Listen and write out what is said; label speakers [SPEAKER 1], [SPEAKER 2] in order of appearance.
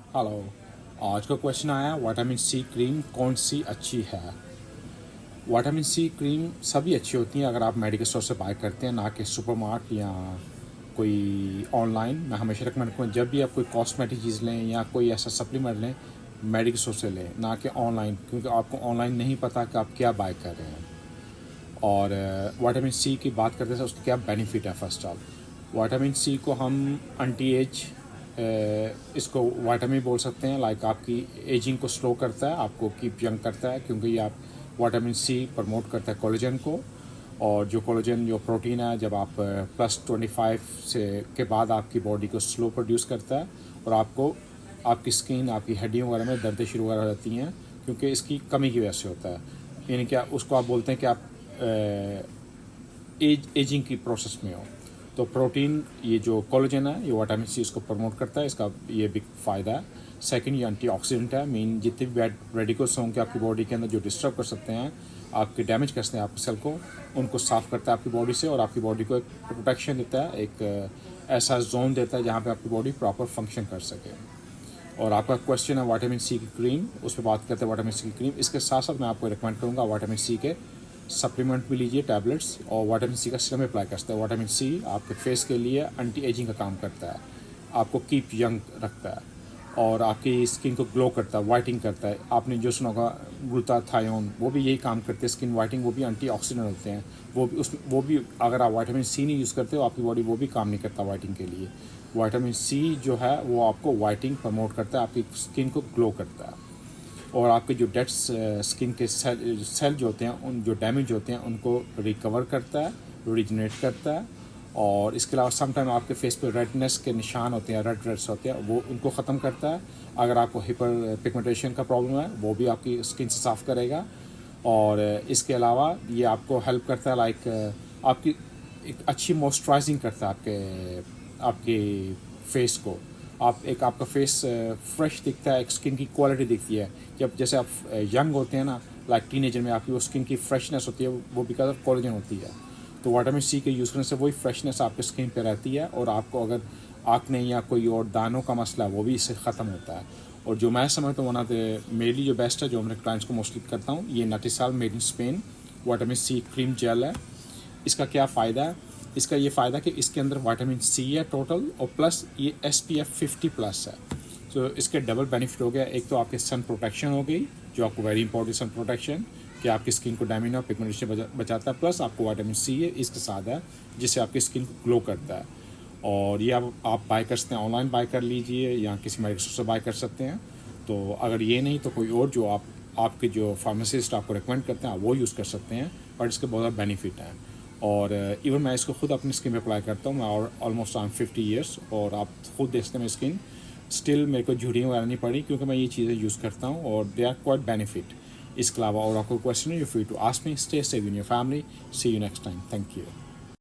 [SPEAKER 1] Hello. आज का question आया विटामिन सी क्रीम कौन सी अच्छी है। विटामिन सी क्रीम सभी अच्छी होती हैं अगर आप मेडिकल स्टोर से बाय करते हैं, ना कि सुपरमार्ट या कोई ऑनलाइन। मैं हमेशा रिकमेंड करूँ जब भी आप कोई कॉस्मेटिक चीज़ लें या कोई ऐसा सप्लीमेंट लें, मेडिकल स्टोर से लें, ना कि ऑनलाइन, क्योंकि आपको ऑनलाइन नहीं पता कि आप क्या बाय कर रहे हैं। और विटामिन सी की बात करते हैं उसके क्या बेनिफिट है। फर्स्ट ऑल विटामिन सी को हम एंटी एज इसको विटामिन बोल सकते हैं। लाइक आपकी एजिंग को स्लो करता है, आपको कीप यंग करता है, क्योंकि ये आप विटामिन सी प्रमोट करता है कोलेजन को। और जो कोलेजन जो प्रोटीन है, जब आप +25 से के बाद आपकी बॉडी को स्लो प्रोड्यूस करता है और आपको आपकी स्किन, आपकी हड्डियों वगैरह में दर्द शुरू वगैरह हो जाती हैं, क्योंकि इसकी कमी की वजह से होता है। यानी क्या उसको आप बोलते हैं कि आप एजिंग की प्रोसेस में हो। तो प्रोटीन, ये जो कोलेजन है, ये विटामिन सी इसको प्रमोट करता है, इसका ये बिग फ़ायदा है। सेकंड, ये एंटीऑक्सीडेंट है। मीन जितने भी बैड रेडिकल्स होंगे आपकी बॉडी के अंदर जो डिस्टर्ब कर सकते हैं, आपके डैमेज कर सकते हैं आपके सेल को, उनको साफ़ करता है आपकी बॉडी से, और आपकी बॉडी को एक प्रोटेक्शन देता है, एक ऐसा जोन देता है जहाँ पे आपकी बॉडी प्रॉपर फंक्शन कर सके। और आपका क्वेश्चन है विटामिन सी की क्रीम, उस पर बात करते हैं विटामिन सी की क्रीम। इसके साथ साथ मैं आपको रिकमेंड करूँगा विटामिन सी के सप्लीमेंट भी लीजिए, टैबलेट्स, और विटामिन सी का सीरम अप्लाई करता है। विटामिन सी आपके फेस के लिए एंटी एजिंग का काम करता है, आपको कीप यंग रखता है, और आपकी स्किन को ग्लो करता है, वाइटिंग करता है। आपने जो सुना होगा ग्लूटाथायोन, वो भी यही काम करते हैं, स्किन वाइटिंग। वो भी एंटीऑक्सीडेंट होते हैं, वो भी अगर आप विटामिन सी नहीं यूज़ करते हो, आपकी बॉडी वो भी काम नहीं करता वाइटिंग के लिए। विटामिन सी जो है वो आपको वाइटिंग प्रमोट करता है, आपकी स्किन को ग्लो करता है, और आपके जो डेड स्किन के सेल जो होते हैं, उन जो डैमेज होते हैं उनको रिकवर करता है, रिजनरेट करता है। और इसके अलावा समटाइम आपके फेस पे रेडनेस के निशान होते हैं, रेड रेड्स होते हैं, वो उनको ख़त्म करता है। अगर आपको हाइपर पिगमेंटेशन का प्रॉब्लम है, वो भी आपकी स्किन से साफ़ करेगा। और इसके अलावा ये आपको हेल्प करता है, लाइक आपकी एक अच्छी मॉइस्चराइजिंग करता है आपके आपके फेस को। आपका फेस फ्रेश दिखता है, एक स्किन की क्वालिटी दिखती है। जब जैसे आप यंग होते हैं ना, लाइक टीनेजर में, आपकी वो स्किन की फ्रेशनेस होती है, वो बिकॉज ऑफ कोलेजन होती है। तो विटामिन सी के यूज़ करने से वही फ्रेशनेस आपके स्किन पे रहती है, और आपको अगर आँखने या कोई और दानों का मसला है, वो भी इससे ख़त्म होता है। और जो मैं समझता हूँ वन ऑफ द मेरे लिए जो बेस्ट है, जो मेरे क्लाइंट्स को मोस्टली करता हूँ, ये नटिसाल made in Spain vitamin C cream gel है। इसका क्या फ़ायदा है? इसका ये फ़ायदा कि इसके अंदर विटामिन सी है टोटल, और प्लस ये SPF 50+ है। तो इसके डबल बेनिफिट हो गया। एक तो आपके सन प्रोटेक्शन हो गई, जो आपको वेरी इंपॉर्टेंट सन प्रोटेक्शन, कि आपकी स्किन को डैमेज और पिगमेंटेशन बचाता है, प्लस आपको विटामिन सी है इसके साथ है, जिससे आपकी स्किन को ग्लो करता है। और ये आप बाय कर सकते हैं, ऑनलाइन बाय कर लीजिए या किसी मेडिकल स्टोर से बाय कर सकते हैं। तो अगर ये नहीं तो कोई और जो आपके जो फार्मासिस्ट आपको रिकमेंड करते हैं, आप वो यूज़ कर सकते हैं, और इसके बहुत ज़्यादा बेनिफिट हैं। और इवन मैं इसको खुद अपनी स्किन पे अप्लाई करता हूँ। मैं और ऑलमोस्ट आई एम 50 ईयर्स, और आप खुद देखते हैं मेरी स्किन स्टिल मेरे को झुर्रियाँ वगैरह नहीं पड़ी, क्योंकि मैं ये चीज़ें यूज़ करता हूँ, और दे आर क्वाइट बेनिफिट। इसके अलावा और आपको क्वेश्चन है, you free to ask me. Stay safe in your family. See you next time. Thank you.